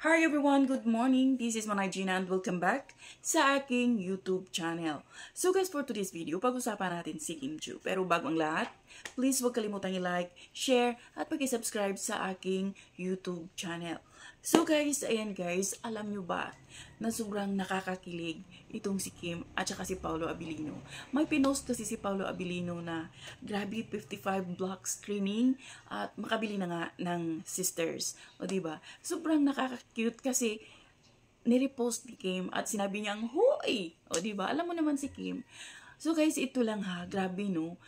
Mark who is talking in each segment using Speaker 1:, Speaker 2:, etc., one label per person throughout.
Speaker 1: Hi everyone! Good morning! This is Manay Gina and welcome back sa aking YouTube channel. So guys, for today's video, pag-usapan natin si Kim Chiu. Pero bago ang lahat, please huwag kalimutang i-like, share, at pag-subscribe sa aking YouTube channel. So guys, ayan guys, alam nyo ba na sobrang nakakakilig itong si Kim at saka si Paolo Abilino. May pinost kasi si Paolo Abilino na grabe 55 block screening at makabili na nga ng sisters. O diba? Sobrang nakaka-cute kasi nirepost ni Kim at sinabi niyang, "Hoy!" O diba? Alam mo naman si Kim. So guys, ito lang ha. Grabe no.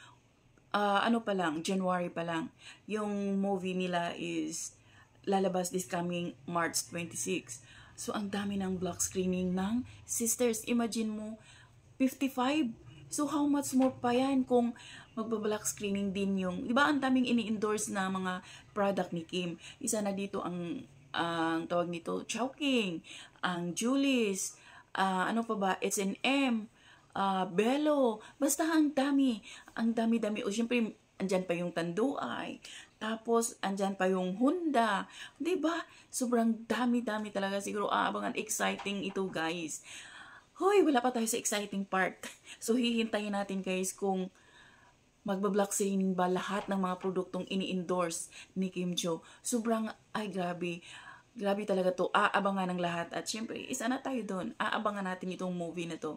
Speaker 1: Ano pa lang, January pa lang. Yung movie nila is lalabas this coming March 26. So, ang dami ng block screening ng sisters. Imagine mo, 55. So, how much more pa yan kung magba-block screening din yung, di ba ang daming ini-endorse na mga product ni Kim. Isa na dito ang tawag nito, Chowking, ang Julie's, ano pa ba, H&M, Bello, basta ang dami. Ang dami-dami. O, syempre, andyan pa yung Tanduay. Tapos, andyan pa yung Honda. Diba? Sobrang dami-dami talaga. Siguro, aabangan exciting ito, guys. Hoy, wala pa tayo sa exciting part. So, hihintayin natin, guys, kung magbablock selling ba lahat ng mga produktong ini-endorse ni Kim Chiu. Sobrang, ay, grabe. Grabe talaga to. Aabangan ng lahat. At syempre, isa na tayo doon. Aabangan natin itong movie na to.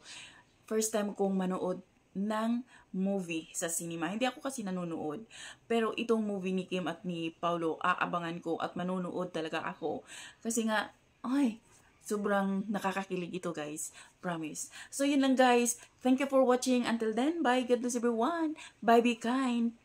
Speaker 1: First time kong manood ng movie sa cinema. Hindi ako kasi nanonood. Pero itong movie ni Kim at ni Paolo, aabangan ko at manonood talaga ako. Kasi nga, ay, sobrang nakakakilig ito guys. Promise. So yun lang guys. Thank you for watching. Until then, bye. God bless everyone. Bye, be kind.